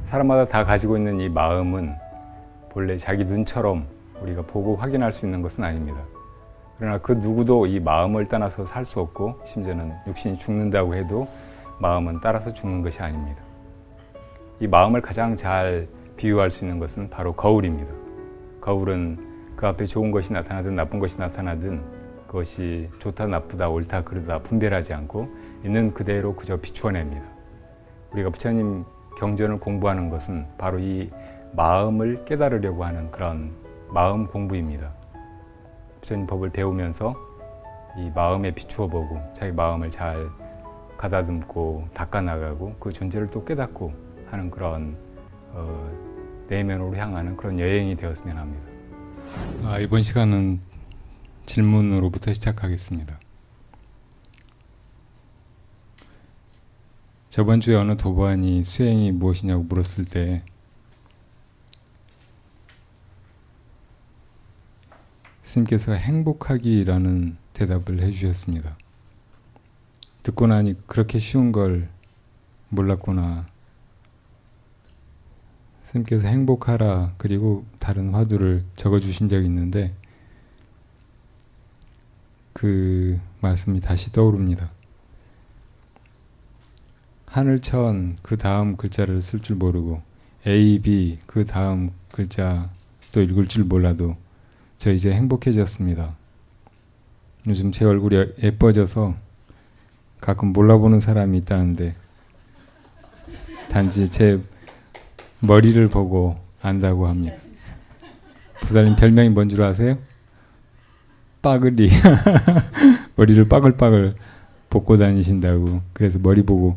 사람마다 다 가지고 있는 이 마음은 본래 자기 눈처럼 우리가 보고 확인할 수 있는 것은 아닙니다. 그러나 그 누구도 이 마음을 떠나서 살 수 없고, 심지어는 육신이 죽는다고 해도 마음은 따라서 죽는 것이 아닙니다. 이 마음을 가장 잘 비유할 수 있는 것은 바로 거울입니다. 거울은 그 앞에 좋은 것이 나타나든 나쁜 것이 나타나든 그것이 좋다 나쁘다 옳다 그르다 분별하지 않고 있는 그대로 그저 비추어냅니다. 우리가 부처님 경전을 공부하는 것은 바로 이 마음을 깨달으려고 하는 그런 마음 공부입니다. 부처님 법을 배우면서 이 마음에 비추어 보고 자기 마음을 잘 가다듬고 닦아나가고 그 존재를 또 깨닫고 하는 그런 내면으로 향하는 그런 여행이 되었으면 합니다. 이번 시간은 질문으로부터 시작하겠습니다. 저번 주에 어느 도반이 수행이 무엇이냐고 물었을 때 스님께서 행복하기라는 대답을 해주셨습니다. 듣고 나니 그렇게 쉬운 걸 몰랐구나. 스님께서 행복하라 그리고 다른 화두를 적어주신 적이 있는데 그 말씀이 다시 떠오릅니다. 하늘천 그 다음 글자를 쓸 줄 모르고 A, B 그 다음 글자 또 읽을 줄 몰라도 저 이제 행복해졌습니다. 요즘 제 얼굴이 예뻐져서 가끔 몰라보는 사람이 있다는데 단지 제 머리를 보고 안다고 합니다. 보살님 별명이 뭔 줄 아세요? 빠글이. 머리를 빠글빠글 볶고 다니신다고. 그래서 머리 보고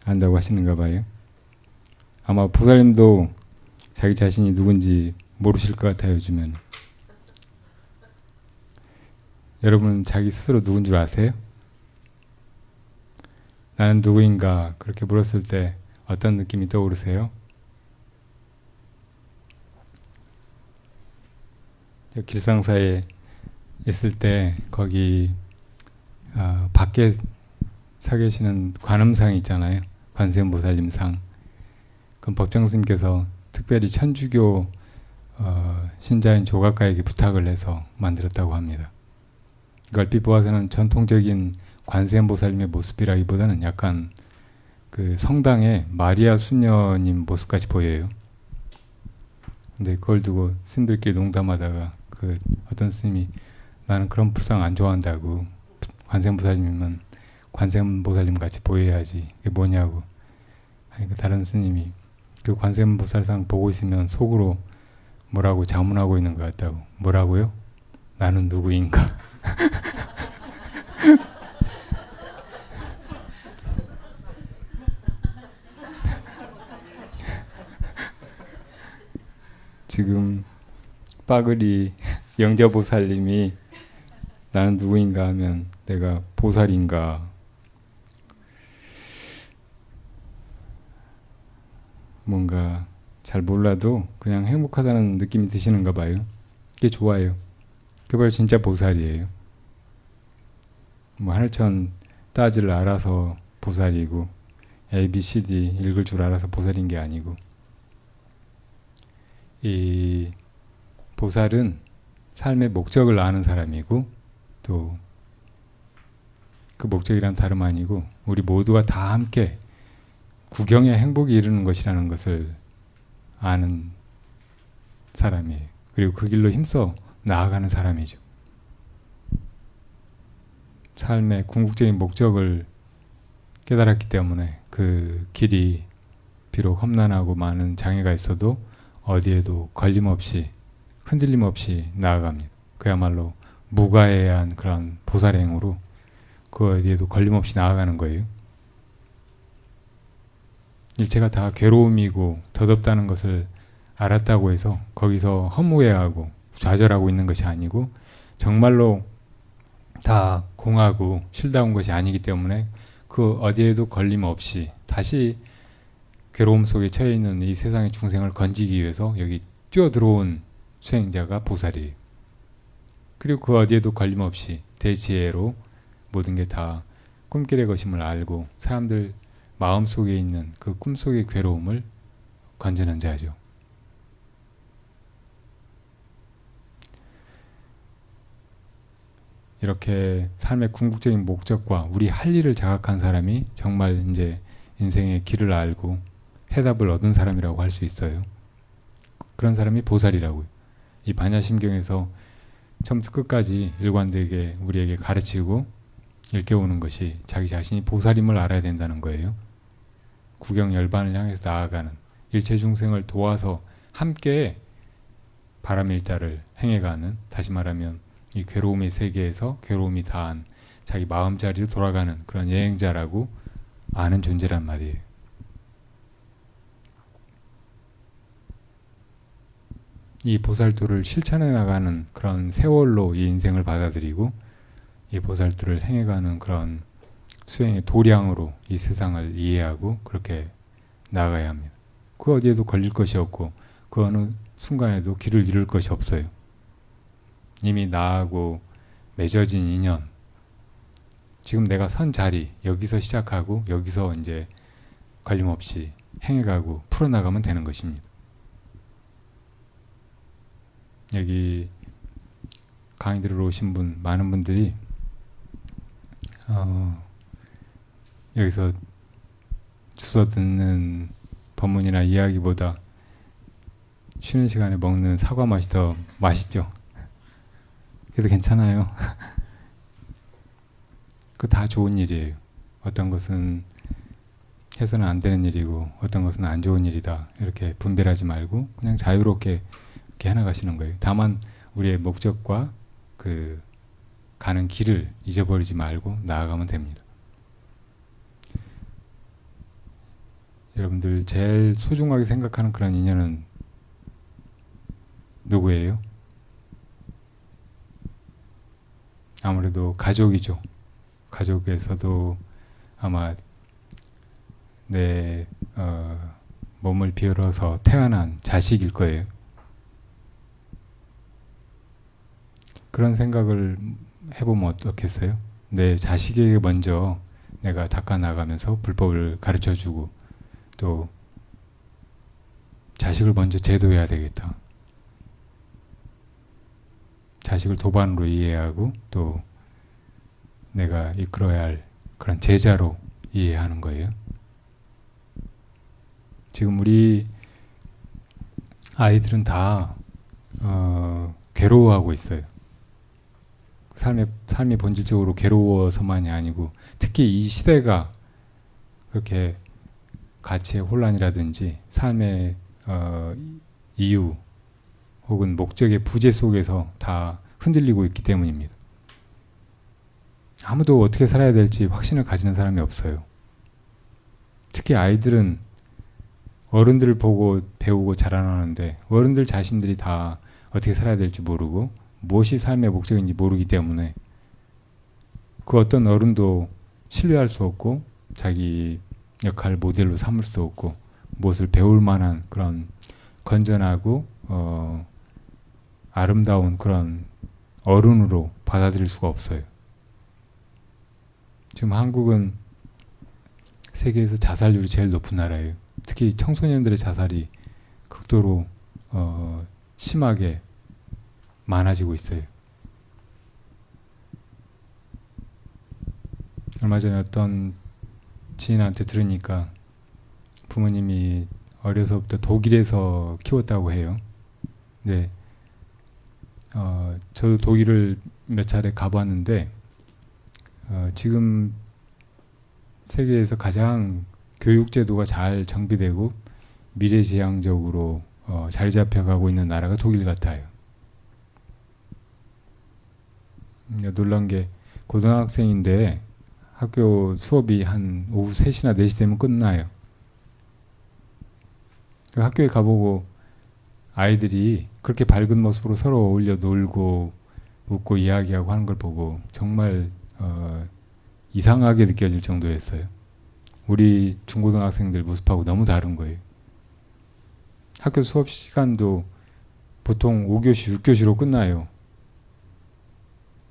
안다고 하시는가 봐요. 아마 보살님도 자기 자신이 누군지 모르실 것 같아요, 요즘에는. 여러분은 자기 스스로 누군 줄 아세요? 나는 누구인가 그렇게 물었을 때 어떤 느낌이 떠오르세요? 길상사에 있을 때 거기 밖에 서 계시는 관음상이 있잖아요. 관세음보살님상. 그럼 법정스님께서 특별히 천주교 신자인 조각가에게 부탁을 해서 만들었다고 합니다. 얼핏 보아서는 전통적인 관세음보살님의 모습이라기보다는 약간 그 성당의 마리아 수녀님 모습같이 보여요. 근데 그걸 두고 스님들끼리 농담하다가 그 어떤 스님이 나는 그런 불상 안 좋아한다고. 관세음보살님은 관세음보살님 같이 보여야지. 그게 뭐냐고. 그러니까 다른 스님이 그 관세음보살상 보고 있으면 속으로 뭐라고 자문하고 있는 것 같다고. 뭐라고요? 나는 누구인가? 지금 빠글이 영자보살님이 나는 누구인가 하면 내가 보살인가 뭔가 잘 몰라도 그냥 행복하다는 느낌이 드시는가 봐요. 그게 좋아요. 그게 진짜 보살이에요. 뭐 하늘천 따지를 알아서 보살이고 A, B, C, D 읽을 줄 알아서 보살인 게 아니고 이 보살은 삶의 목적을 아는 사람이고 또 그 목적이란 다름 아니고 우리 모두가 다 함께 구경의 행복이 이루는 것이라는 것을 아는 사람이에요. 그리고 그 길로 힘써 나아가는 사람이죠. 삶의 궁극적인 목적을 깨달았기 때문에 그 길이 비록 험난하고 많은 장애가 있어도 어디에도 걸림없이 흔들림 없이 나아갑니다. 그야말로 무가해한 그런 보살행으로 그 어디에도 걸림없이 나아가는 거예요. 일체가 다 괴로움이고 더덥다는 것을 알았다고 해서 거기서 허무해하고 좌절하고 있는 것이 아니고 정말로 다 공하고 실다운 것이 아니기 때문에 그 어디에도 걸림없이 다시 괴로움 속에 처해 있는 이 세상의 중생을 건지기 위해서 여기 뛰어들어온 수행자가 보살이에요. 그리고 그 어디에도 걸림없이 대지혜로 모든 게 다 꿈길의 것임을 알고 사람들 마음속에 있는 그 꿈속의 괴로움을 건지는 자죠. 이렇게 삶의 궁극적인 목적과 우리 할 일을 자각한 사람이 정말 이제 인생의 길을 알고 해답을 얻은 사람이라고 할 수 있어요. 그런 사람이 보살이라고요. 이 반야심경에서 처음부터 끝까지 일관되게 우리에게 가르치고 일깨우는 것이 자기 자신이 보살임을 알아야 된다는 거예요. 구경열반을 향해서 나아가는 일체 중생을 도와서 함께 바람일다를 행해가는, 다시 말하면 이 괴로움의 세계에서 괴로움이 다한 자기 마음자리로 돌아가는 그런 여행자라고 아는 존재란 말이에요. 이 보살도를 실천해 나가는 그런 세월로 이 인생을 받아들이고 이 보살도를 행해가는 그런 수행의 도량으로 이 세상을 이해하고 그렇게 나아가야 합니다. 그 어디에도 걸릴 것이 없고 그 어느 순간에도 길을 잃을 것이 없어요. 이미 나하고 맺어진 인연, 지금 내가 선 자리, 여기서 시작하고 여기서 이제 걸림없이 행해가고 풀어나가면 되는 것입니다. 여기 강의 들으러 오신 분, 많은 분들이 여기서 주워 듣는 법문이나 이야기보다 쉬는 시간에 먹는 사과 맛이 더 맛있죠. 그래도 괜찮아요. 그 다 좋은 일이에요. 어떤 것은 해서는 안 되는 일이고 어떤 것은 안 좋은 일이다. 이렇게 분별하지 말고 그냥 자유롭게 이렇게 해나가시는 거예요. 다만 우리의 목적과 그 가는 길을 잊어버리지 말고 나아가면 됩니다. 여러분들 제일 소중하게 생각하는 그런 인연은 누구예요? 아무래도 가족이죠. 가족에서도 아마 내 몸을 비틀어서 태어난 자식일 거예요. 그런 생각을 해보면 어떻겠어요? 내 자식에게 먼저 내가 닦아 나가면서 불법을 가르쳐주고 또 자식을 먼저 제도해야 되겠다. 자식을 도반으로 이해하고 또 내가 이끌어야 할 그런 제자로 이해하는 거예요. 지금 우리 아이들은 다 괴로워하고 있어요. 삶이 본질적으로 괴로워서만이 아니고 특히 이 시대가 그렇게 가치의 혼란이라든지 삶의 이유 혹은 목적의 부재 속에서 다 흔들리고 있기 때문입니다. 아무도 어떻게 살아야 될지 확신을 가지는 사람이 없어요. 특히 아이들은 어른들을 보고 배우고 자라나는데 어른들 자신들이 다 어떻게 살아야 될지 모르고 무엇이 삶의 목적인지 모르기 때문에 그 어떤 어른도 신뢰할 수 없고 자기 역할 모델로 삼을 수 없고 무엇을 배울 만한 그런 건전하고 아름다운 그런 어른으로 받아들일 수가 없어요. 지금 한국은 세계에서 자살률이 제일 높은 나라예요. 특히 청소년들의 자살이 극도로 심하게 많아지고 있어요. 얼마 전에 어떤 지인한테 들으니까 부모님이 어려서부터 독일에서 키웠다고 해요. 네, 저도 독일을 몇 차례 가봤는데 지금 세계에서 가장 교육제도가 잘 정비되고 미래지향적으로 자리 잡혀가고 있는 나라가 독일 같아요. 놀란 게 고등학생인데 학교 수업이 한 오후 3시나 4시 되면 끝나요. 학교에 가보고 아이들이 그렇게 밝은 모습으로 서로 어울려 놀고 웃고 이야기하고 하는 걸 보고 정말 이상하게 느껴질 정도였어요. 우리 중고등학생들 모습하고 너무 다른 거예요. 학교 수업 시간도 보통 5교시, 6교시로 끝나요.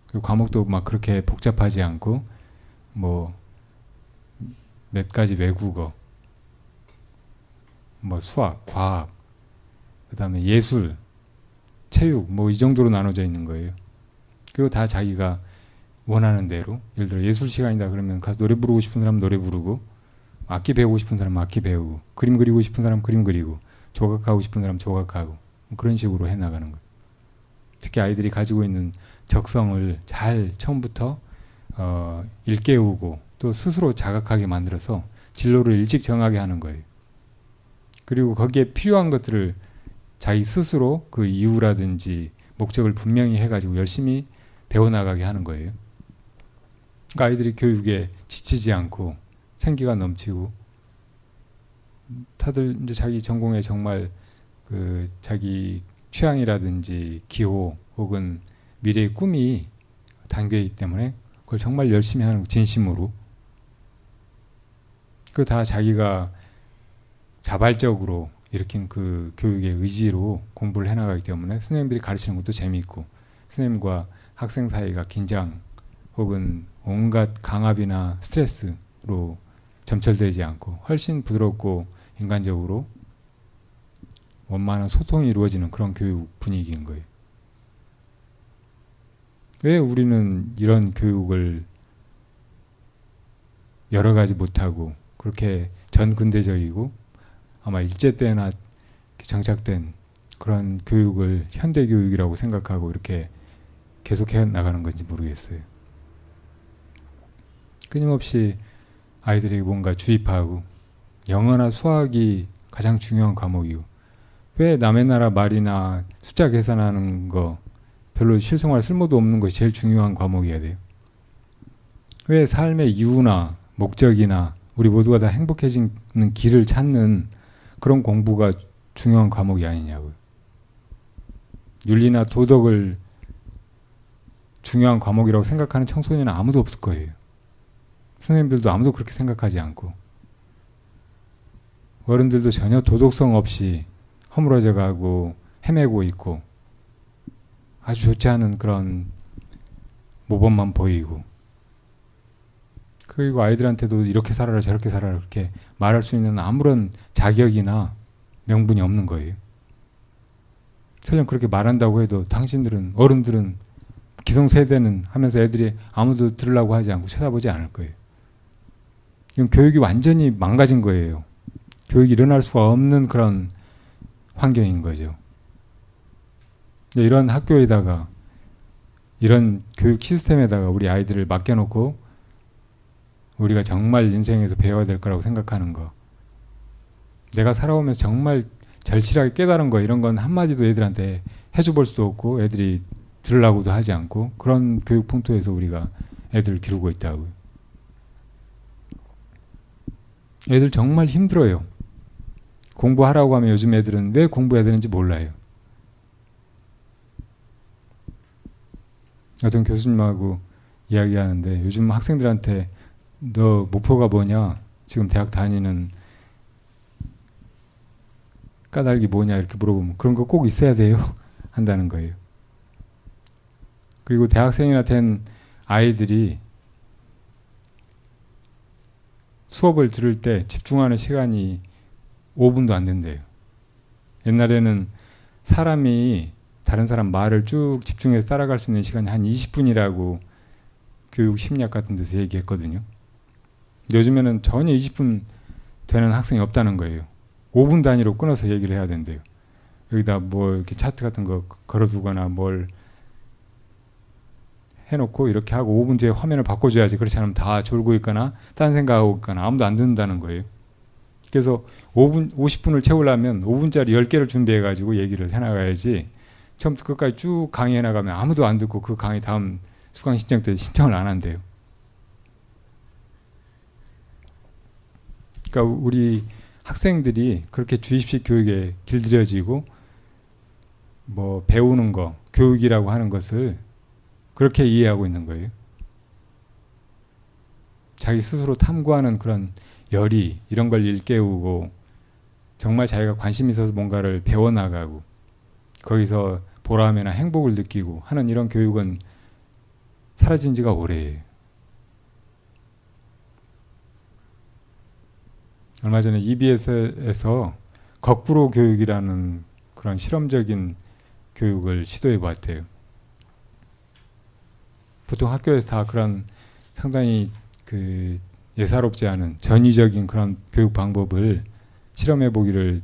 그리고 과목도 막 그렇게 복잡하지 않고 뭐 몇 가지 외국어, 뭐 수학, 과학, 그 다음에 예술, 체육, 뭐 이 정도로 나눠져 있는 거예요. 그리고 다 자기가 원하는 대로, 예를 들어 예술 시간이다 그러면 가서 노래 부르고 싶은 사람은 노래 부르고, 악기 배우고 싶은 사람은 악기 배우고, 그림 그리고 싶은 사람은 그림 그리고, 조각하고 싶은 사람은 조각하고, 뭐 그런 식으로 해나가는 거예요. 특히 아이들이 가지고 있는 적성을 잘 처음부터 일깨우고 또 스스로 자각하게 만들어서 진로를 일찍 정하게 하는 거예요. 그리고 거기에 필요한 것들을 자기 스스로 그 이유라든지 목적을 분명히 해가지고 열심히 배워나가게 하는 거예요. 그러니까 아이들이 교육에 지치지 않고 생기가 넘치고, 다들 이제 자기 전공에 정말 그 자기 취향이라든지 기호 혹은 미래의 꿈이 담겨 있기 때문에 그걸 정말 열심히 하는, 진심으로. 그리고 다 자기가 자발적으로 일으킨 그 교육의 의지로 공부를 해나가기 때문에 선생님들이 가르치는 것도 재미있고, 선생님과 학생 사이가 긴장 혹은 온갖 강압이나 스트레스로 점철되지 않고 훨씬 부드럽고 인간적으로 원만한 소통이 이루어지는 그런 교육 분위기인 거예요. 왜 우리는 이런 교육을 여러 가지 못하고 그렇게 전근대적이고 아마 일제 때나 정착된 그런 교육을 현대교육이라고 생각하고 이렇게 계속해 나가는 건지 모르겠어요. 끊임없이 아이들이 뭔가 주입하고, 영어나 수학이 가장 중요한 과목이고, 왜 남의 나라 말이나 숫자 계산하는 거 별로 실생활 쓸모도 없는 것이 제일 중요한 과목이어야 돼요? 왜 삶의 이유나 목적이나 우리 모두가 다 행복해지는 길을 찾는 그런 공부가 중요한 과목이 아니냐고요. 윤리나 도덕을 중요한 과목이라고 생각하는 청소년은 아무도 없을 거예요. 선생님들도 아무도 그렇게 생각하지 않고, 어른들도 전혀 도덕성 없이 허물어져 가고 헤매고 있고 아주 좋지 않은 그런 모범만 보이고, 그리고 아이들한테도 이렇게 살아라 저렇게 살아라 그렇게 말할 수 있는 아무런 자격이나 명분이 없는 거예요. 설령 그렇게 말한다고 해도 당신들은, 어른들은, 기성세대는 하면서 애들이 아무도 들으려고 하지 않고 쳐다보지 않을 거예요. 이건 교육이 완전히 망가진 거예요. 교육이 일어날 수가 없는 그런 환경인 거죠. 이런 학교에다가, 이런 교육 시스템에다가 우리 아이들을 맡겨놓고 우리가 정말 인생에서 배워야 될 거라고 생각하는 거, 내가 살아오면서 정말 절실하게 깨달은 거, 이런 건 한마디도 애들한테 해줘볼 수도 없고 애들이 들으려고도 하지 않고, 그런 교육 풍토에서 우리가 애들을 기르고 있다고요. 애들 정말 힘들어요. 공부하라고 하면 요즘 애들은 왜 공부해야 되는지 몰라요. 어떤 교수님하고 이야기하는데, 요즘 학생들한테 너 목표가 뭐냐, 지금 대학 다니는 까닭이 뭐냐 이렇게 물어보면 그런 거 꼭 있어야 돼요 한다는 거예요. 그리고 대학생이나 된 아이들이 수업을 들을 때 집중하는 시간이 5분도 안 된대요. 옛날에는 사람이 다른 사람 말을 쭉 집중해서 따라갈 수 있는 시간이 한 20분이라고 교육 심리학 같은 데서 얘기했거든요. 요즘에는 전혀 20분 되는 학생이 없다는 거예요. 5분 단위로 끊어서 얘기를 해야 된대요. 여기다 뭐 이렇게 차트 같은 거 걸어두거나 뭘 해놓고 이렇게 하고 5분 뒤에 화면을 바꿔줘야지, 그렇지 않으면 다 졸고 있거나 딴 생각하고 있거나 아무도 안 듣는다는 거예요. 그래서 50분을 채우려면 5분짜리 10개를 준비해가지고 얘기를 해나가야지, 처음부터 끝까지 쭉 강의해 나가면 아무도 안 듣고 그 강의 다음 수강 신청 때 신청을 안 한대요. 그러니까 우리 학생들이 그렇게 주입식 교육에 길들여지고 뭐 배우는 거, 교육이라고 하는 것을 그렇게 이해하고 있는 거예요. 자기 스스로 탐구하는 그런 열의, 이런 걸 일깨우고 정말 자기가 관심 있어서 뭔가를 배워나가고 거기서 보람이나 행복을 느끼고 하는 이런 교육은 사라진 지가 오래예요. 얼마 전에 EBS에서 거꾸로 교육이라는 그런 실험적인 교육을 시도해 봤대요. 보통 학교에서 다 그런 상당히 그 예사롭지 않은 전위적인 그런 교육 방법을 실험해 보기를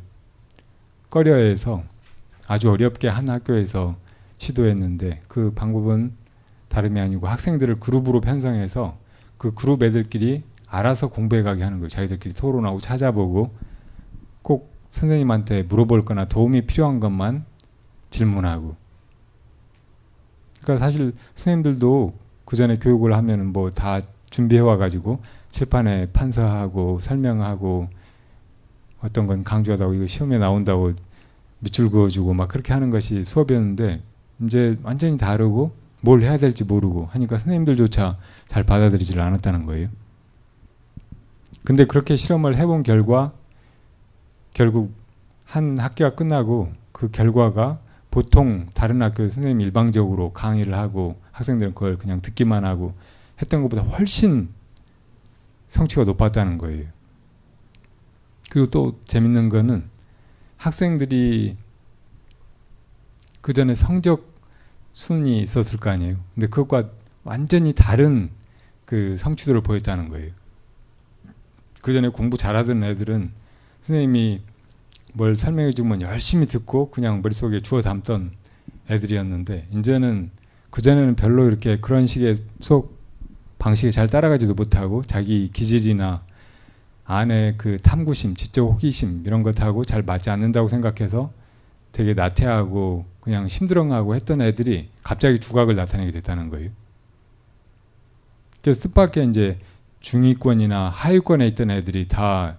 꺼려해서 아주 어렵게 한 학교에서 시도했는데, 그 방법은 다름이 아니고 학생들을 그룹으로 편성해서 그 그룹 애들끼리 알아서 공부해 가게 하는 거예요. 자기들끼리 토론하고 찾아보고 꼭 선생님한테 물어볼 거나 도움이 필요한 것만 질문하고. 그러니까 사실 선생님들도 그 전에 교육을 하면은 뭐 다 준비해 와가지고 칠판에 판서하고 설명하고 어떤 건 강조하다고 이거 시험에 나온다고 밑줄 그어주고 막 그렇게 하는 것이 수업이었는데, 이제 완전히 다르고 뭘 해야 될지 모르고 하니까 선생님들조차 잘 받아들이질 않았다는 거예요. 근데 그렇게 실험을 해본 결과 결국 한 학기가 끝나고 그 결과가 보통 다른 학교에 선생님이 일방적으로 강의를 하고 학생들은 그걸 그냥 듣기만 하고 했던 것보다 훨씬 성취가 높았다는 거예요. 그리고 또 재밌는 거는 학생들이 그 전에 성적 순위 있었을 거 아니에요. 근데 그것과 완전히 다른 그 성취도를 보였다는 거예요. 그 전에 공부 잘하던 애들은 선생님이 뭘 설명해 주면 열심히 듣고 그냥 머릿속에 주워 담던 애들이었는데, 이제는 그전에는 별로 이렇게 그런 식의 수업 방식에 잘 따라가지도 못하고 자기 기질이나 안에 그 탐구심, 지적 호기심 이런 것하고 잘 맞지 않는다고 생각해서 되게 나태하고 그냥 심드렁하고 했던 애들이 갑자기 두각을 나타내게 됐다는 거예요. 그래서 뜻밖의 이제 중위권이나 하위권에 있던 애들이 다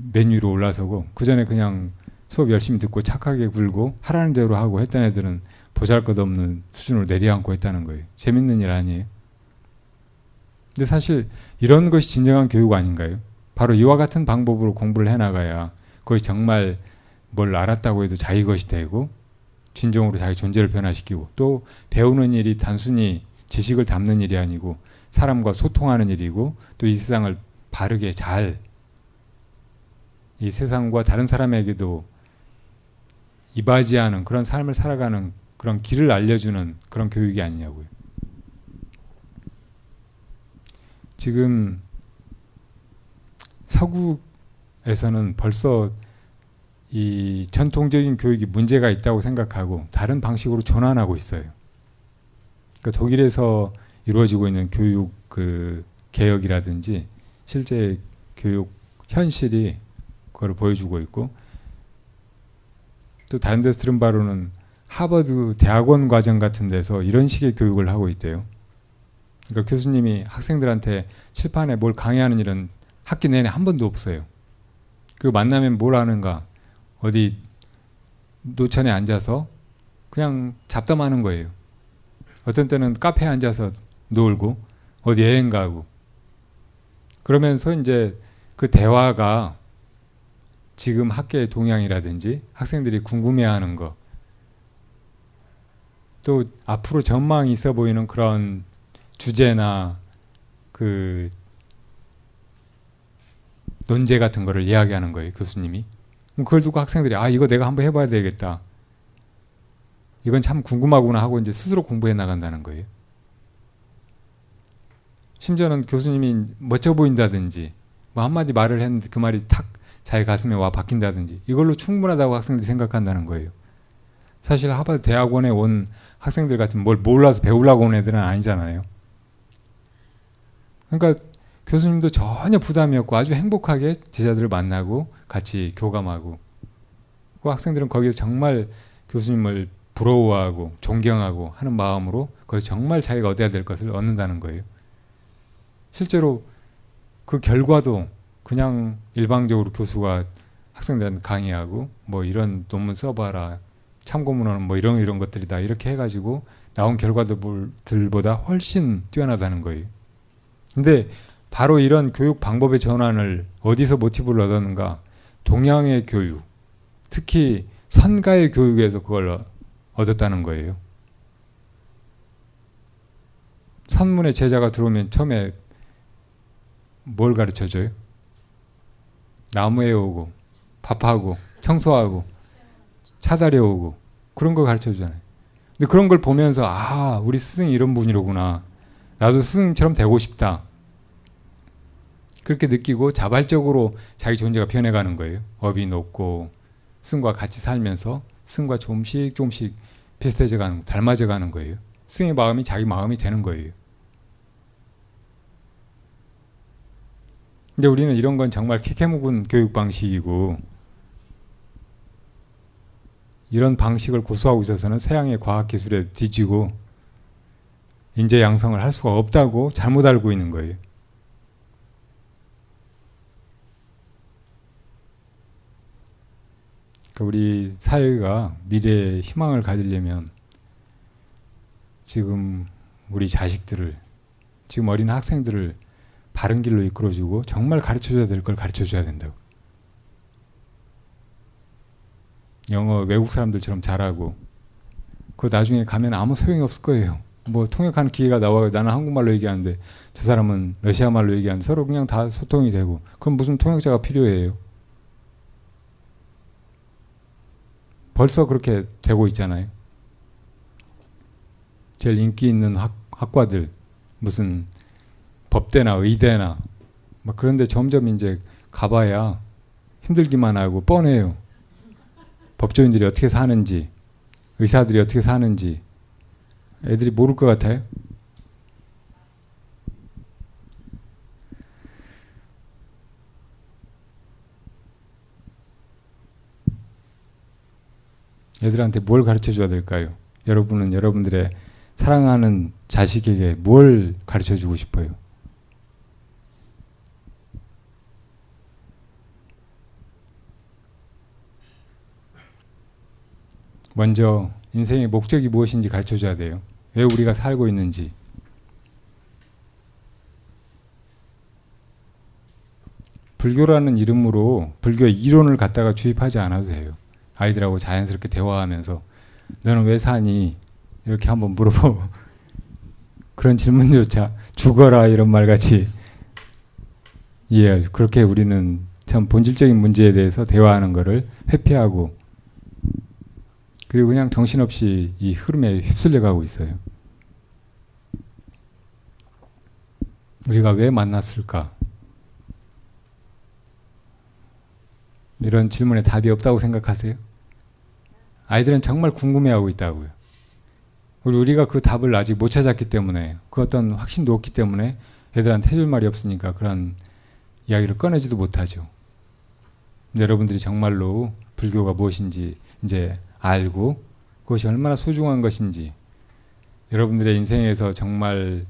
맨 위로 올라서고, 그 전에 그냥 수업 열심히 듣고 착하게 굴고 하라는 대로 하고 했던 애들은 보잘것없는 수준으로 내려앉고 했다는 거예요. 재밌는 일 아니에요? 근데 사실 이런 것이 진정한 교육 아닌가요? 바로 이와 같은 방법으로 공부를 해나가야 거의 정말 뭘 알았다고 해도 자기 것이 되고 진정으로 자기 존재를 변화시키고, 또 배우는 일이 단순히 지식을 담는 일이 아니고 사람과 소통하는 일이고, 또 이 세상을 바르게 잘, 이 세상과 다른 사람에게도 이바지하는 그런 삶을 살아가는 그런 길을 알려주는 그런 교육이 아니냐고요. 지금 서구에서는 벌써 이 전통적인 교육이 문제가 있다고 생각하고 다른 방식으로 전환하고 있어요. 그러니까 독일에서 이루어지고 있는 교육 그 개혁이라든지 실제 교육 현실이 그걸 보여주고 있고, 또 다른 데서 들은 바로는 하버드 대학원 과정 같은 데서 이런 식의 교육을 하고 있대요. 그러니까 교수님이 학생들한테 칠판에 뭘 강의하는 일은 학기 내내 한 번도 없어요. 그리고 만나면 뭘 하는가, 어디 노천에 앉아서 그냥 잡담하는 거예요. 어떤 때는 카페에 앉아서 놀고 어디 여행 가고, 그러면서 이제 그 대화가 지금 학계의 동향이라든지 학생들이 궁금해하는 거, 또 앞으로 전망이 있어 보이는 그런 주제나 그 논제 같은 거를 이야기하는 거예요, 교수님이. 그걸 두고 학생들이 아, 이거 내가 한번 해봐야 되겠다, 이건 참 궁금하구나 하고 이제 스스로 공부해 나간다는 거예요. 심지어는 교수님이 멋져 보인다든지 뭐 한마디 말을 했는데 그 말이 탁 자기 가슴에 와 박힌다든지 이걸로 충분하다고 학생들이 생각한다는 거예요. 사실 하버드 대학원에 온 학생들 같은 뭘 몰라서 배우려고 온 애들은 아니잖아요. 그러니까 교수님도 전혀 부담이 없고 아주 행복하게 제자들을 만나고 같이 교감하고, 그 학생들은 거기서 정말 교수님을 부러워하고 존경하고 하는 마음으로 거기서 정말 자기가 얻어야 될 것을 얻는다는 거예요. 실제로 그 결과도 그냥 일방적으로 교수가 학생들한테 강의하고 뭐 이런 논문 써봐라, 참고문헌은 뭐 이런 것들이다 이렇게 해가지고 나온 결과들보다 훨씬 뛰어나다는 거예요. 근데 바로 이런 교육 방법의 전환을 어디서 모티브를 얻었는가? 동양의 교육, 특히 선가의 교육에서 그걸 얻었다는 거예요. 선문에 제자가 들어오면 처음에 뭘 가르쳐줘요? 나무에 오고 밥하고 청소하고 차다려오고 그런 거 가르쳐 주잖아요. 근데 그런 걸 보면서 아, 우리 스승이 이런 분이로구나. 나도 스승처럼 되고 싶다. 그렇게 느끼고 자발적으로 자기 존재가 변해가는 거예요. 업이 높고 스승과 같이 살면서 스승과 조금씩 조금씩 비슷해져 가는, 닮아져 가는 거예요. 스승의 마음이 자기 마음이 되는 거예요. 근데 우리는 이런 건 정말 캐캐묵은 교육 방식이고 이런 방식을 고수하고 있어서는 서양의 과학기술에 뒤지고 인재 양성을 할 수가 없다고 잘못 알고 있는 거예요. 그러니까 우리 사회가 미래에 희망을 가지려면 지금 우리 자식들을, 지금 어린 학생들을 바른 길로 이끌어주고 정말 가르쳐줘야 될 걸 가르쳐줘야 된다고. 영어 외국 사람들처럼 잘하고 그거 나중에 가면 아무 소용이 없을 거예요. 뭐 통역하는 기회가 나와요. 나는 한국말로 얘기하는데 저 사람은 러시아말로 얘기하는데 서로 그냥 다 소통이 되고 그럼 무슨 통역자가 필요해요. 벌써 그렇게 되고 있잖아요. 제일 인기 있는 학과들 무슨 법대나 의대나 막 그런데 점점 이제 가봐야 힘들기만 하고 뻔해요. 법조인들이 어떻게 사는지, 의사들이 어떻게 사는지 애들이 모를 것 같아요. 애들한테 뭘 가르쳐 줘야 될까요? 여러분은 여러분들의 사랑하는 자식에게 뭘 가르쳐 주고 싶어요? 먼저 인생의 목적이 무엇인지 가르쳐 줘야 돼요. 왜 우리가 살고 있는지. 불교라는 이름으로 불교의 이론을 갖다가 주입하지 않아도 돼요. 아이들하고 자연스럽게 대화하면서 너는 왜 사니? 이렇게 한번 물어보고 그런 질문조차 죽어라 이런 말같이 이해하죠. 그렇게 우리는 참 본질적인 문제에 대해서 대화하는 것을 회피하고 그리고 그냥 정신없이 이 흐름에 휩쓸려 가고 있어요. 우리가 왜 만났을까? 이런 질문에 답이 없다고 생각하세요? 아이들은 정말 궁금해하고 있다고요. 우리가 그 답을 아직 못 찾았기 때문에 그 어떤 확신도 없기 때문에 애들한테 해줄 말이 없으니까 그런 이야기를 꺼내지도 못하죠. 여러분들이 정말로 불교가 무엇인지 이제 알고 그것이 얼마나 소중한 것인지 여러분들의 인생에서 정말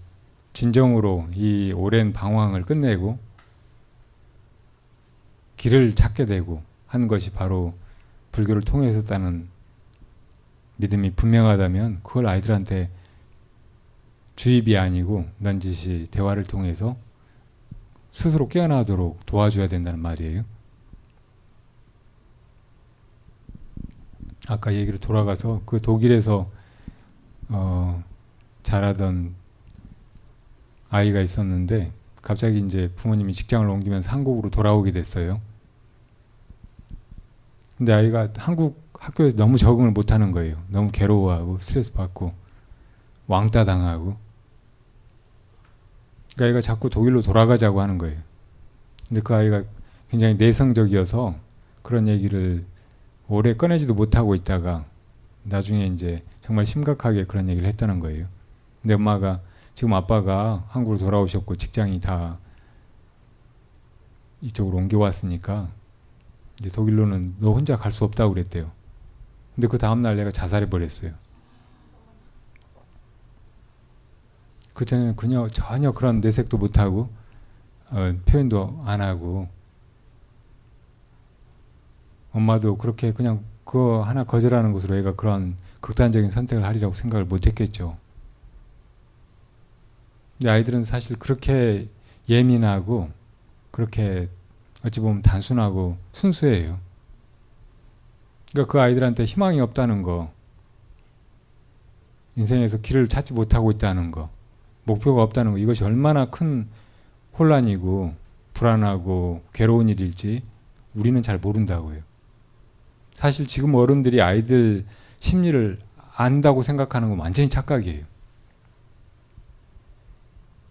진정으로 이 오랜 방황을 끝내고 길을 찾게 되고 한 것이 바로 불교를 통해서다는 믿음이 분명하다면 그걸 아이들한테 주입이 아니고 넌지시 대화를 통해서 스스로 깨어나도록 도와줘야 된다는 말이에요. 아까 얘기로 돌아가서 그 독일에서 자라던 아이가 있었는데 갑자기 이제 부모님이 직장을 옮기면서 한국으로 돌아오게 됐어요. 근데 아이가 한국 학교에 너무 적응을 못하는 거예요. 너무 괴로워하고 스트레스 받고 왕따 당하고 그 아이가 자꾸 독일로 돌아가자고 하는 거예요. 근데 그 아이가 굉장히 내성적이어서 그런 얘기를 오래 꺼내지도 못하고 있다가 나중에 이제 정말 심각하게 그런 얘기를 했다는 거예요. 근데 엄마가 지금 아빠가 한국으로 돌아오셨고 직장이 다 이쪽으로 옮겨왔으니까 이제 독일로는 너 혼자 갈 수 없다고 그랬대요. 근데 그 다음날 내가 자살해버렸어요. 그 전에는 그냥 전혀 그런 내색도 못하고 표현도 안 하고 엄마도 그렇게 그냥 그거 하나 거절하는 것으로 애가 그런 극단적인 선택을 하리라고 생각을 못했겠죠. 근데 아이들은 사실 그렇게 예민하고 그렇게 어찌 보면 단순하고 순수해요. 그러니까 그 아이들한테 희망이 없다는 거, 인생에서 길을 찾지 못하고 있다는 거, 목표가 없다는 거, 이것이 얼마나 큰 혼란이고 불안하고 괴로운 일일지 우리는 잘 모른다고요. 사실 지금 어른들이 아이들 심리를 안다고 생각하는 건 완전히 착각이에요.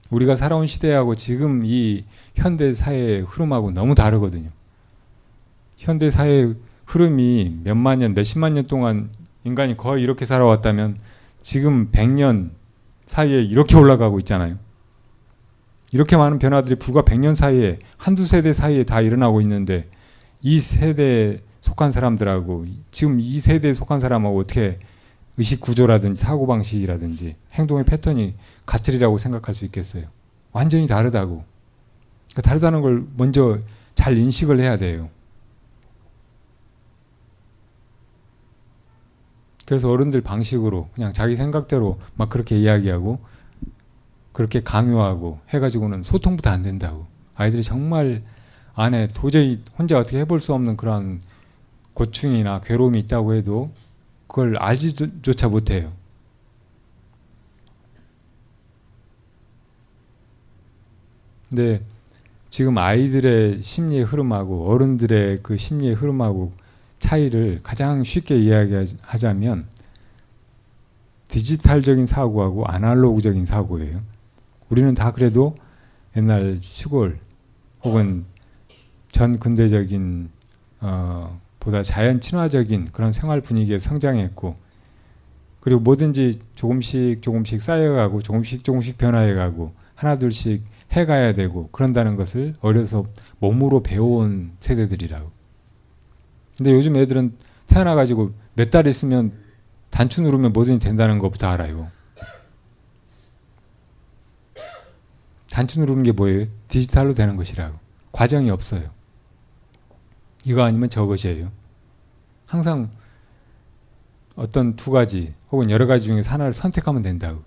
우리가 살아온 시대하고 지금 이 현대 사회의 흐름하고 너무 다르거든요. 현대 사회의 흐름이 몇만 년, 몇십만 년 동안 인간이 거의 이렇게 살아왔다면 지금 100년 사이에 이렇게 올라가고 있잖아요. 이렇게 많은 변화들이 불과 100년 사이에 한두 세대 사이에 다 일어나고 있는데 이 세대에 속한 사람들하고 지금 이 세대에 속한 사람하고 어떻게 의식 구조라든지 사고방식이라든지 행동의 패턴이 같으리라고 생각할 수 있겠어요. 완전히 다르다고. 그러니까 다르다는 걸 먼저 잘 인식을 해야 돼요. 그래서 어른들 방식으로 그냥 자기 생각대로 막 그렇게 이야기하고 그렇게 강요하고 해가지고는 소통부터 안 된다고. 아이들이 정말 안에 도저히 혼자 어떻게 해볼 수 없는 그런 고충이나 괴로움이 있다고 해도 그걸 알지조차 못해요. 근데 지금 아이들의 심리의 흐름하고 어른들의 그 심리의 흐름하고 차이를 가장 쉽게 이야기하자면 디지털적인 사고하고 아날로그적인 사고예요. 우리는 다 그래도 옛날 시골 혹은 전 근대적인 보다 자연 친화적인 그런 생활 분위기에 성장했고 그리고 뭐든지 조금씩 조금씩 쌓여가고 조금씩 변화해가고 하나둘씩 해가야 되고 그런다는 것을 어려서 몸으로 배워온 세대들이라고. 근데 요즘 애들은 태어나가지고 몇 달 있으면 단추 누르면 뭐든지 된다는 것부터 알아요. 단추 누르는 게 뭐예요? 디지털로 되는 것이라고. 과정이 없어요. 이거 아니면 저것이에요. 항상 어떤 두 가지 혹은 여러 가지 중에서 하나를 선택하면 된다고.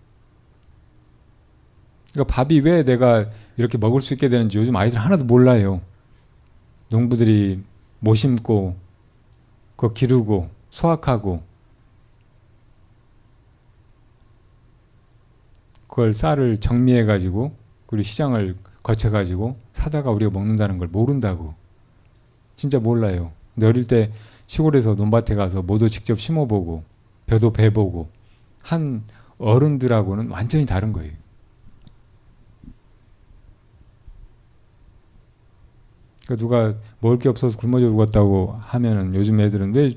그러니까 밥이 왜 내가 이렇게 먹을 수 있게 되는지 요즘 아이들 하나도 몰라요. 농부들이 모 심고 그거 기르고 수확하고 그걸 쌀을 정미해가지고 그리고 시장을 거쳐가지고 사다가 우리가 먹는다는 걸 모른다고. 진짜 몰라요. 근데 어릴 때 시골에서 논밭에 가서 모도 직접 심어보고 벼도 베보고 한 어른들하고는 완전히 다른 거예요. 그러니까 누가 먹을 게 없어서 굶어 죽었다고 하면은 요즘 애들은 왜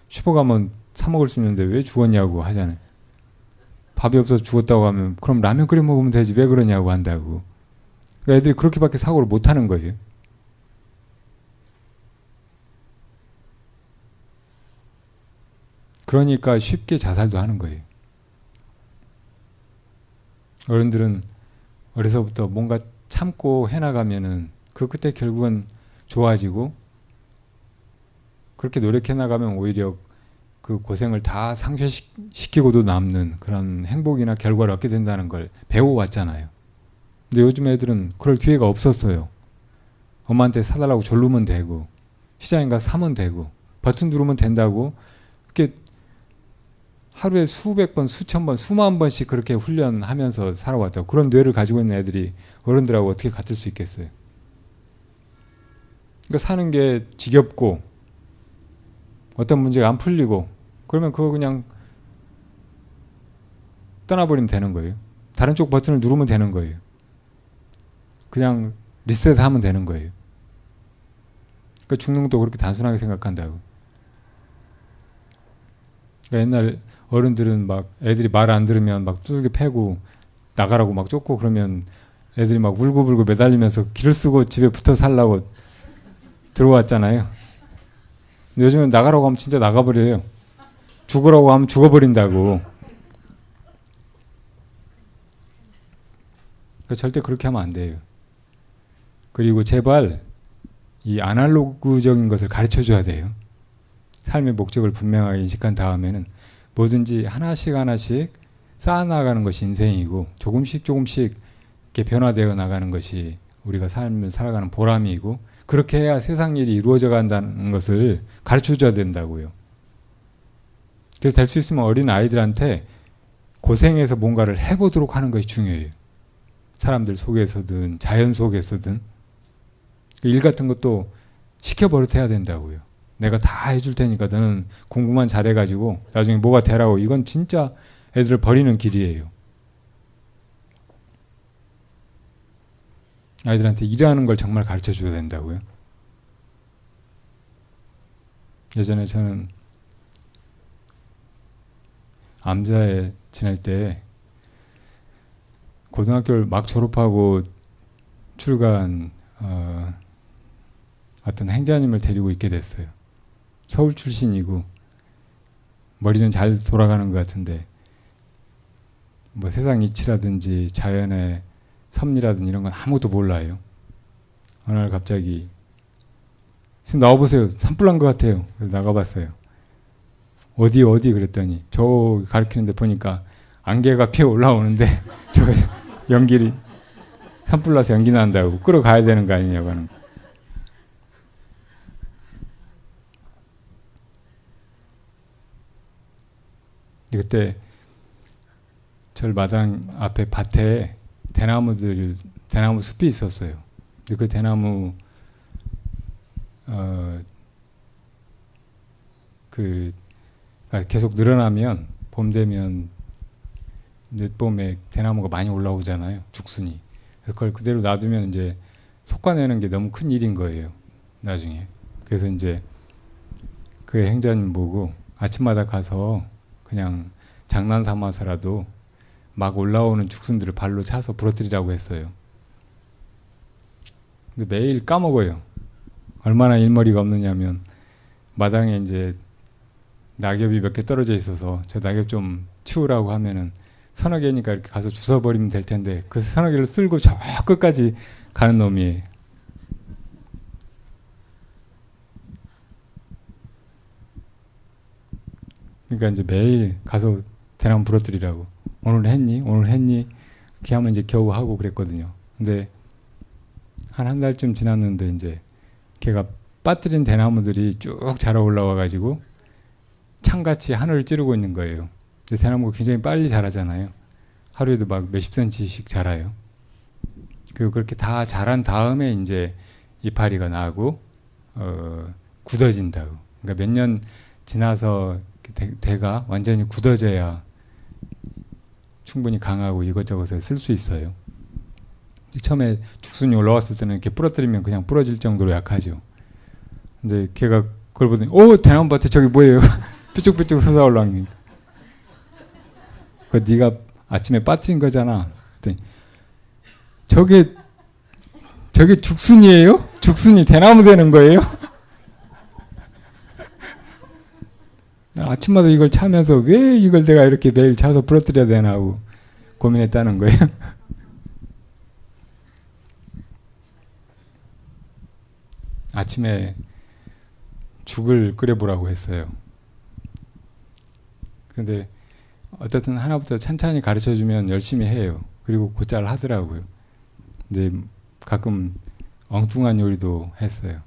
슈퍼 가면 사 먹을 수 있는데 왜 죽었냐고 하잖아요. 밥이 없어서 죽었다고 하면 그럼 라면 끓여 먹으면 되지 왜 그러냐고 한다고. 그러니까 애들이 그렇게밖에 사고를 못 하는 거예요. 그러니까 쉽게 자살도 하는 거예요. 어른들은 어려서부터 뭔가 참고 해나가면은 그 끝에 결국은 좋아지고 그렇게 노력해 나가면 오히려 그 고생을 다 상쇄시키고도 남는 그런 행복이나 결과를 얻게 된다는 걸 배워왔잖아요. 근데 요즘 애들은 그럴 기회가 없었어요. 엄마한테 사달라고 졸르면 되고 시장에 가서 사면 되고 버튼 누르면 된다고 이렇게 하루에 수백 번, 수천 번, 수만 번씩 그렇게 훈련하면서 살아왔다고. 그런 뇌를 가지고 있는 애들이 어른들하고 어떻게 같을 수 있겠어요. 그러니까 사는 게 지겹고 어떤 문제가 안 풀리고 그러면 그거 그냥 떠나버리면 되는 거예요. 다른 쪽 버튼을 누르면 되는 거예요. 그냥 리셋하면 되는 거예요. 그러니까 죽는 것도 그렇게 단순하게 생각한다고. 그러니까 옛날 어른들은 막 애들이 말 안 들으면 막 두들겨 패고 나가라고 막 쫓고 그러면 애들이 막 울고불고 매달리면서 길을 쓰고 집에 붙어 살라고 들어왔잖아요. 근데 요즘은 나가라고 하면 진짜 나가버려요. 죽으라고 하면 죽어버린다고. 그러니까 절대 그렇게 하면 안 돼요. 그리고 제발 이 아날로그적인 것을 가르쳐 줘야 돼요. 삶의 목적을 분명하게 인식한 다음에는 뭐든지 하나씩 하나씩 쌓아나가는 것이 인생이고 조금씩 조금씩 이렇게 변화되어 나가는 것이 우리가 삶을 살아가는 보람이고 그렇게 해야 세상 일이 이루어져 간다는 것을 가르쳐 줘야 된다고요. 그래서 될 수 있으면 어린 아이들한테 고생해서 뭔가를 해보도록 하는 것이 중요해요. 사람들 속에서든 자연 속에서든 일 같은 것도 시켜버릇해야 된다고요. 내가 다 해줄 테니까 너는 공부만 잘해가지고 나중에 뭐가 되라고. 이건 진짜 애들을 버리는 길이에요. 아이들한테 일하는 걸 정말 가르쳐 줘야 된다고요. 예전에 저는 암자에 지낼 때 고등학교를 막 졸업하고 출간 어떤 행자님을 데리고 있게 됐어요. 서울 출신이고 머리는 잘 돌아가는 것 같은데 뭐 세상 이치라든지 자연의 섭리라든지 이런 건 아무것도 몰라요. 어느 날 갑자기 나와보세요. 산불 난 것 같아요. 그래서 나가봤어요. 어디 그랬더니 저 가리키는데 보니까 안개가 피어 올라오는데 저 연기를 산불 나서 연기 난다고 끌어가야 되는 거 아니냐고 하는 거. 그때 절 마당 앞에 밭에 대나무 숲이 있었어요. 근데 그 대나무 계속 늘어나면 봄 되면 늦봄에 대나무가 많이 올라오잖아요. 죽순이. 그걸 그대로 놔두면 이제 솎아내는 게 너무 큰 일인 거예요. 나중에. 그래서 이제 그 행자님 보고 아침마다 가서 그냥 장난 삼아서라도 막 올라오는 죽순들을 발로 차서 부러뜨리라고 했어요. 근데 매일 까먹어요. 얼마나 일머리가 없느냐면 마당에 이제 낙엽이 몇 개 떨어져 있어서 저 낙엽 좀 치우라고 하면은 서너 개니까 이렇게 가서 주워버리면 될 텐데 그 서너 개를 쓸고 저 끝까지 가는 놈이에요. 그러니까 이제 매일 가서 대나무 부러뜨리라고. 오늘 했니? 이렇게 하면 이제 겨우 하고 그랬거든요. 근데 한 달쯤 지났는데 이제 걔가 빠뜨린 대나무들이 쭉 자라 올라와 가지고 창같이 하늘을 찌르고 있는 거예요. 근데 대나무가 굉장히 빨리 자라잖아요. 하루에도 막 몇십 센치씩 자라요. 그리고 그렇게 다 자란 다음에 이제 이파리가 나고 굳어진다고. 그러니까 몇 년 지나서 대가 완전히 굳어져야 충분히 강하고 이것저것을 쓸 수 있어요. 처음에 죽순이 올라왔을 때는 이렇게 부러뜨리면 그냥 부러질 정도로 약하죠. 근데 걔가 그걸 보더니 대나무밭에 저기 뭐예요? 삐쭉삐쭉 솟아 올라오는 게. 그거 네가 아침에 빠뜨린 거잖아. 그랬더니 저게 죽순이에요? 죽순이 대나무 되는 거예요? 아침마다 이걸 차면서 왜 이걸 내가 이렇게 매일 차서 부러뜨려야 되나 하고 고민했다는 거예요. 아침에 죽을 끓여보라고 했어요. 그런데 어쨌든 하나부터 찬찬히 가르쳐주면 열심히 해요. 그리고 곧잘 하더라고요. 근데 가끔 엉뚱한 요리도 했어요.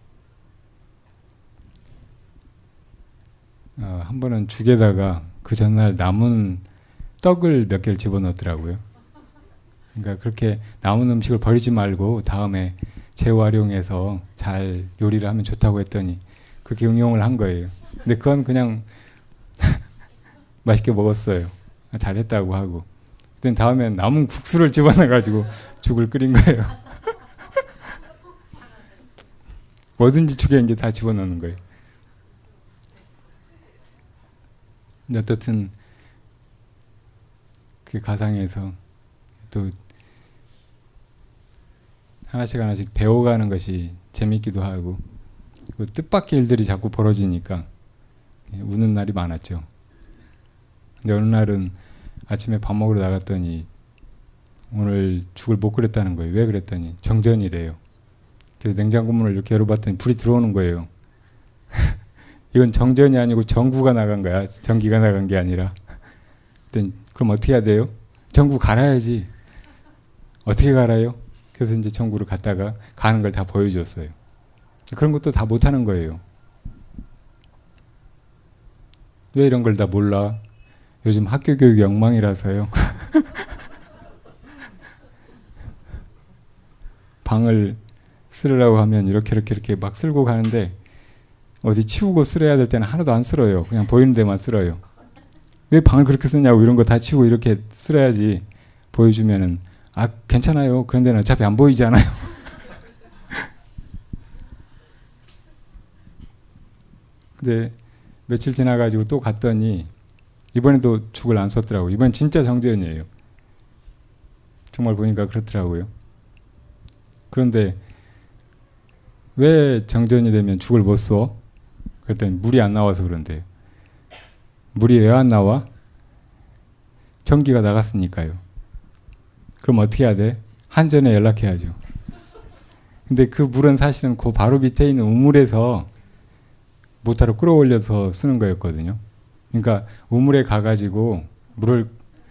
한 번은 죽에다가 그 전날 남은 떡을 몇 개를 집어넣더라고요. 그러니까 그렇게 남은 음식을 버리지 말고 다음에 재활용해서 잘 요리를 하면 좋다고 했더니 그렇게 응용을 한 거예요. 근데 그건 그냥 맛있게 먹었어요. 잘했다고 하고. 그때 다음엔 남은 국수를 집어넣어가지고 죽을 끓인 거예요. 뭐든지 죽에 이제 다 집어넣는 거예요. 근데 어떻든 그 가상에서 또 하나씩 배워가는 것이 재밌기도 하고 그 뜻밖의 일들이 자꾸 벌어지니까 우는 날이 많았죠. 근데 어느 날은 아침에 밥 먹으러 나갔더니 오늘 죽을 못 끓였다는 거예요. 왜 그랬더니 정전이래요. 그래서 냉장고 문을 이렇게 열어봤더니 불이 들어오는 거예요. 이건 정전이 아니고 전구가 나간 거야. 전기가 나간 게 아니라. 그럼 어떻게 해야 돼요? 전구 갈아야지. 어떻게 갈아요? 그래서 이제 전구를 갖다가 가는 걸 다 보여줬어요. 그런 것도 다 못하는 거예요. 왜 이런 걸 다 몰라? 요즘 학교 교육이 엉망이라서요. 방을 쓰려고 하면 이렇게 막 쓸고 가는데 어디 치우고 쓸어야 될 때는 하나도 안 쓸어요. 그냥 보이는 데만 쓸어요. 왜 방을 그렇게 쓰냐고 이런 거 다 치우고 이렇게 쓸어야지 보여주면은 아 괜찮아요. 그런 데는 어차피 안 보이잖아요. 근데 며칠 지나가지고 또 갔더니 이번에도 죽을 안 썼더라고요. 이번엔 진짜 정전이에요. 정말 보니까 그렇더라고요. 그런데 왜 정전이 되면 죽을 못 써? 그랬더니 물이 안 나와서 그런데요. 물이 왜 안 나와? 전기가 나갔으니까요. 그럼 어떻게 해야 돼? 한전에 연락해야죠. 근데 그 물은 사실은 그 바로 밑에 있는 우물에서 모터로 끌어올려서 쓰는 거였거든요. 그러니까 우물에 가가지고 물을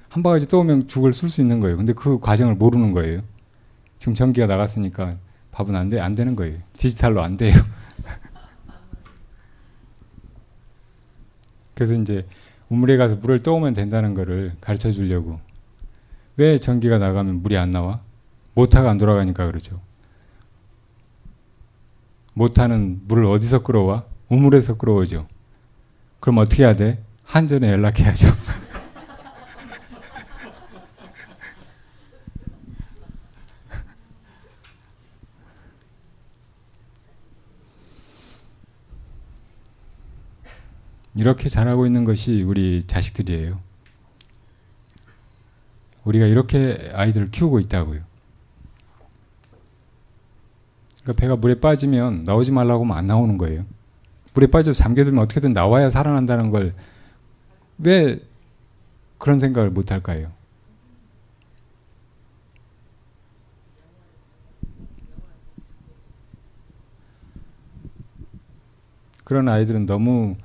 한 바가지 떠오면 죽을 쓸 수 있는 거예요. 근데 그 과정을 모르는 거예요. 지금 전기가 나갔으니까 밥은 안 되는 거예요. 디지털로 안 돼요. 그래서 이제 우물에 가서 물을 떠오면 된다는 거를 가르쳐 주려고. 왜 전기가 나가면 물이 안 나와? 모터가 안 돌아가니까 그러죠. 모터는 물을 어디서 끌어와? 우물에서 끌어오죠. 그럼 어떻게 해야 돼? 한전에 연락해야죠. 이렇게 자라고 있는 것이 우리 자식들이에요. 우리가 이렇게 아이들을 키우고 있다고요. 그러니까 배가 물에 빠지면 나오지 말라고 하면 안 나오는 거예요. 물에 빠져서 잠겨들면 어떻게든 나와야 살아난다는 걸 왜 그런 생각을 못 할까요? 그런 아이들은 너무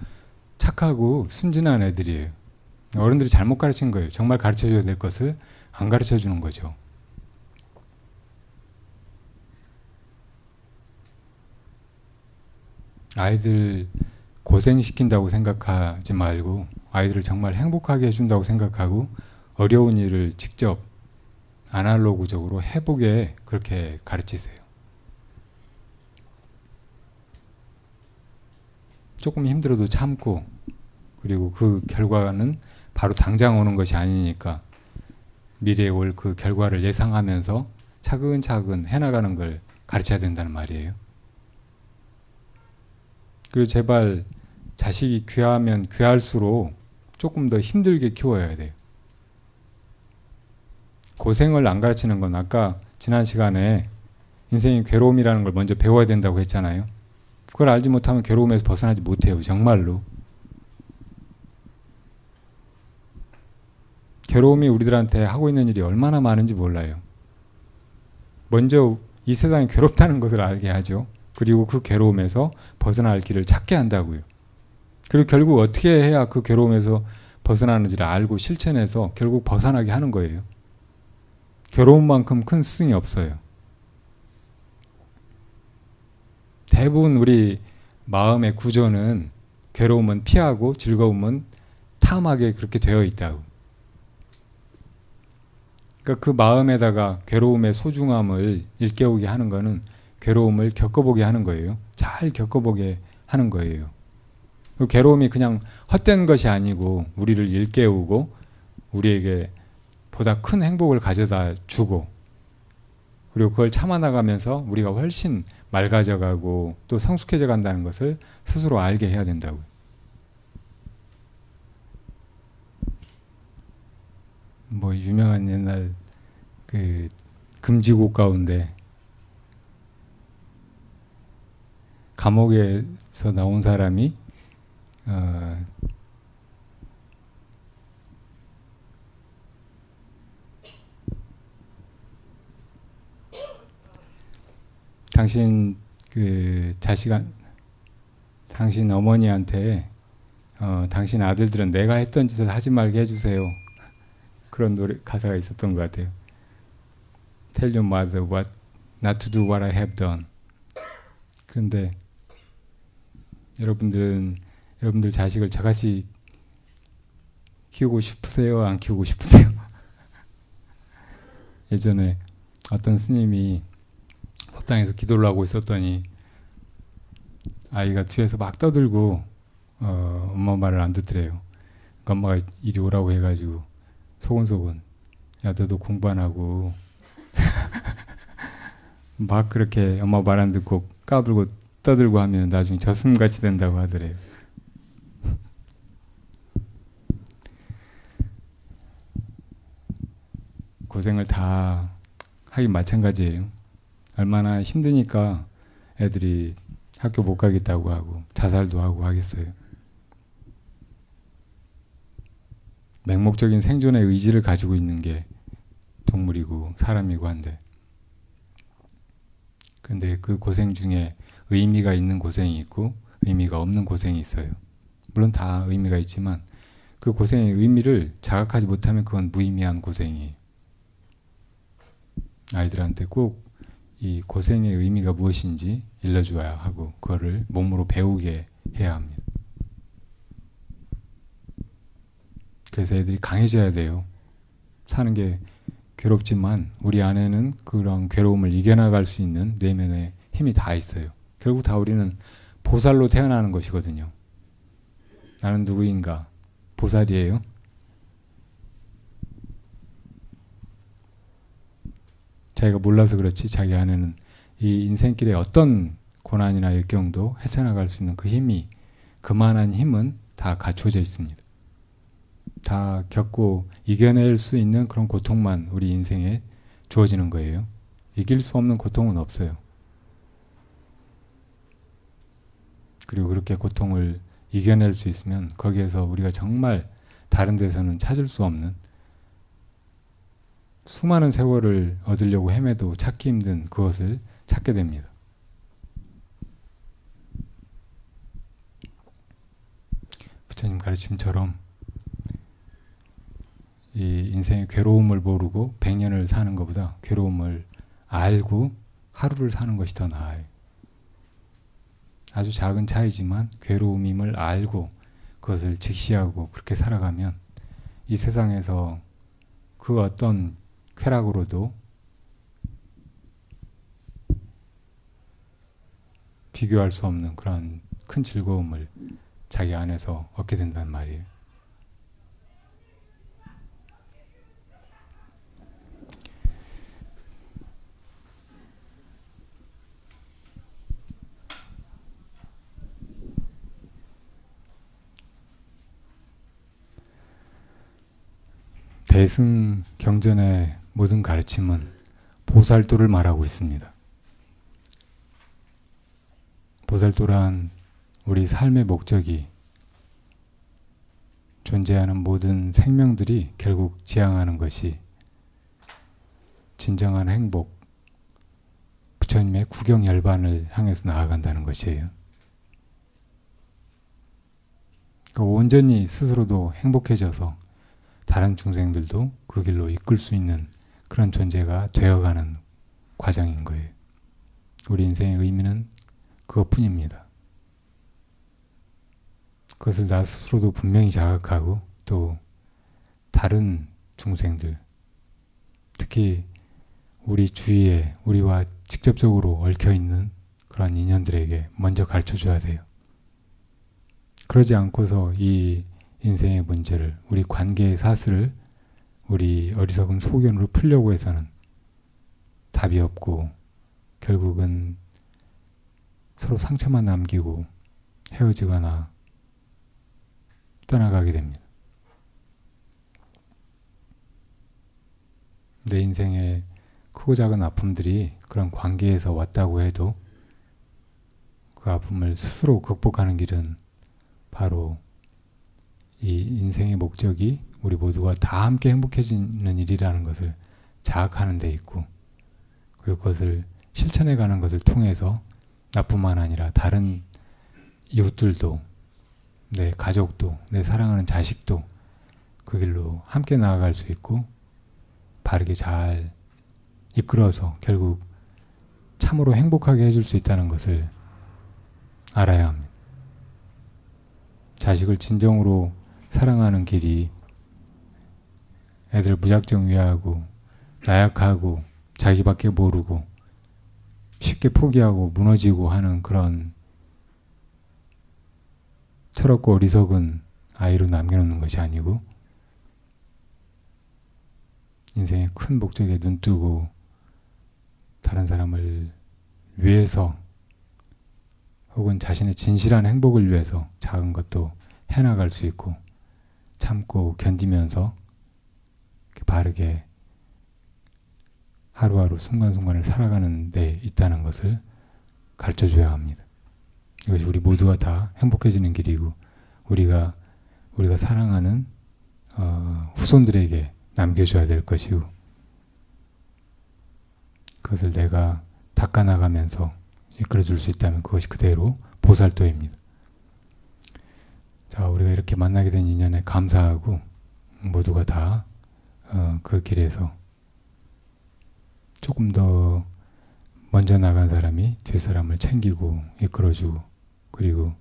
착하고 순진한 애들이에요. 어른들이 잘못 가르친 거예요. 정말 가르쳐줘야 될 것을 안 가르쳐 주는 거죠. 아이들 고생시킨다고 생각하지 말고 아이들을 정말 행복하게 해준다고 생각하고 어려운 일을 직접 아날로그적으로 해보게 그렇게 가르치세요. 조금 힘들어도 참고, 그리고 그 결과는 바로 당장 오는 것이 아니니까 미래에 올 그 결과를 예상하면서 차근차근 해나가는 걸 가르쳐야 된다는 말이에요. 그리고 제발 자식이 귀하면 귀할수록 조금 더 힘들게 키워야 돼요. 고생을 안 가르치는 건 아까 지난 시간에 인생의 괴로움이라는 걸 먼저 배워야 된다고 했잖아요. 그걸 알지 못하면 괴로움에서 벗어나지 못해요. 정말로. 괴로움이 우리들한테 하고 있는 일이 얼마나 많은지 몰라요. 먼저 이 세상이 괴롭다는 것을 알게 하죠. 그리고 그 괴로움에서 벗어날 길을 찾게 한다고요. 그리고 결국 어떻게 해야 그 괴로움에서 벗어나는지를 알고 실천해서 결국 벗어나게 하는 거예요. 괴로움만큼 큰 스승이 없어요. 대부분 우리 마음의 구조는 괴로움은 피하고 즐거움은 탐하게 그렇게 되어 있다고. 그러니까 그 마음에다가 괴로움의 소중함을 일깨우게 하는 거는 괴로움을 겪어보게 하는 거예요. 잘 겪어보게 하는 거예요. 그 괴로움이 그냥 헛된 것이 아니고 우리를 일깨우고 우리에게 보다 큰 행복을 가져다 주고, 그리고 그걸 참아나가면서 우리가 훨씬 맑아져가고 또 성숙해져 간다는 것을 스스로 알게 해야 된다고요. 뭐 유명한 옛날 그 금지곡 가운데 감옥에서 나온 사람이 당신 그 당신 어머니한테 당신 아들들은 내가 했던 짓을 하지 말게 해주세요. 그런 노래 가사가 있었던 것 같아요. Tell your mother what not to do what I have done. 그런데 여러분들 자식을 저같이 키우고 싶으세요? 안 키우고 싶으세요? 예전에 어떤 스님이 법당에서 기도를 하고 있었더니 아이가 뒤에서 막 떠들고 엄마 말을 안 듣더래요. 그러니까 엄마가 이리 오라고 해가지고 소곤소곤 야 너도 공부 안 하고 막 그렇게 엄마 말 안 듣고 까불고 떠들고 하면 나중에 젖숨같이 된다고 하더래요. 고생을 다 하긴 마찬가지예요. 얼마나 힘드니까 애들이 학교 못 가겠다고 하고 자살도 하고 하겠어요. 맹목적인 생존의 의지를 가지고 있는 게 동물이고 사람이고 한데, 근데 그 고생 중에 의미가 있는 고생이 있고 의미가 없는 고생이 있어요. 물론 다 의미가 있지만 그 고생의 의미를 자각하지 못하면 그건 무의미한 고생이에요. 아이들한테 꼭 이 고생의 의미가 무엇인지 일러줘야 하고 그거를 몸으로 배우게 해야 합니다. 그래서 애들이 강해져야 돼요. 사는 게 괴롭지만 우리 안에는 그런 괴로움을 이겨나갈 수 있는 내면의 힘이 다 있어요. 결국 다 우리는 보살로 태어나는 것이거든요. 나는 누구인가? 보살이에요. 자기가 몰라서 그렇지 자기 안에는 이 인생길에 어떤 고난이나 역경도 헤쳐나갈 수 있는 그 힘이, 그만한 힘은 다 갖춰져 있습니다. 다 겪고 이겨낼 수 있는 그런 고통만 우리 인생에 주어지는 거예요. 이길 수 없는 고통은 없어요. 그리고 그렇게 고통을 이겨낼 수 있으면 거기에서 우리가 정말 다른 데서는 찾을 수 없는, 수많은 세월을 얻으려고 헤매도 찾기 힘든 그것을 찾게 됩니다. 부처님 가르침처럼 이 인생의 괴로움을 모르고 100년을 사는 것보다 괴로움을 알고 하루를 사는 것이 더 나아요. 아주 작은 차이지만 괴로움임을 알고 그것을 직시하고 그렇게 살아가면 이 세상에서 그 어떤 쾌락으로도 비교할 수 없는 그런 큰 즐거움을 자기 안에서 얻게 된단 말이에요. 대승 경전의 모든 가르침은 보살도를 말하고 있습니다. 보살도란 우리 삶의 목적이 존재하는 모든 생명들이 결국 지향하는 것이 진정한 행복, 부처님의 구경열반을 향해서 나아간다는 것이에요. 그러니까 온전히 스스로도 행복해져서 다른 중생들도 그 길로 이끌 수 있는 그런 존재가 되어가는 과정인 거예요. 우리 인생의 의미는 그것뿐입니다. 그것을 나 스스로도 분명히 자각하고 또 다른 중생들, 특히 우리 주위에 우리와 직접적으로 얽혀있는 그런 인연들에게 먼저 가르쳐줘야 돼요. 그러지 않고서 이 인생의 문제를, 우리 관계의 사슬을 우리 어리석은 소견으로 풀려고 해서는 답이 없고 결국은 서로 상처만 남기고 헤어지거나 떠나가게 됩니다. 내 인생의 크고 작은 아픔들이 그런 관계에서 왔다고 해도 그 아픔을 스스로 극복하는 길은 바로 이 인생의 목적이 우리 모두가 다 함께 행복해지는 일이라는 것을 자각하는 데 있고, 그리고 그것을 실천해 가는 것을 통해서 나뿐만 아니라 다른 이웃들도, 내 가족도, 내 사랑하는 자식도 그 길로 함께 나아갈 수 있고 바르게 잘 이끌어서 결국 참으로 행복하게 해줄 수 있다는 것을 알아야 합니다. 자식을 진정으로 사랑하는 길이 애들 무작정 위하고 나약하고 자기밖에 모르고 쉽게 포기하고 무너지고 하는 그런 철없고 어리석은 아이로 남겨놓는 것이 아니고 인생의 큰 목적에 눈뜨고 다른 사람을 위해서 혹은 자신의 진실한 행복을 위해서 작은 것도 해나갈 수 있고 참고 견디면서 바르게 하루하루 순간순간을 살아가는 데 있다는 것을 가르쳐줘야 합니다. 이것이 우리 모두가 다 행복해지는 길이고 우리가 사랑하는 후손들에게 남겨줘야 될 것이고 그것을 내가 닦아나가면서 이끌어줄 수 있다면 그것이 그대로 보살도입니다. 자, 우리가 이렇게 만나게 된 인연에 감사하고 모두가 다 그 길에서 조금 더 먼저 나간 사람이 뒤 사람을 챙기고 이끌어주고 그리고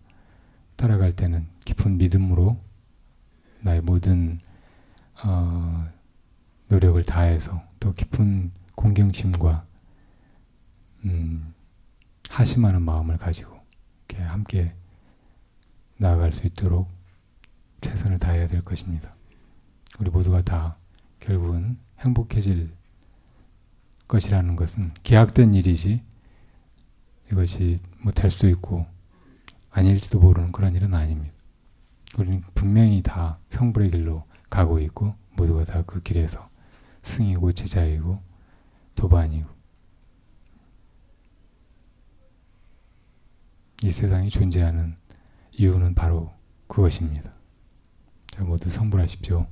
따라갈 때는 깊은 믿음으로 나의 모든 노력을 다해서 또 깊은 공경심과 하심하는 마음을 가지고 이렇게 함께 나아갈 수 있도록 최선을 다해야 될 것입니다. 우리 모두가 다 결국은 행복해질 것이라는 것은 기약된 일이지 이것이 될 수도 있고 아닐지도 모르는 그런 일은 아닙니다. 우리는 분명히 다 성불의 길로 가고 있고 모두가 다 그 길에서 승이고 제자이고 도반이고 이 세상이 존재하는 이유는 바로 그것입니다. 자, 모두 성불하십시오.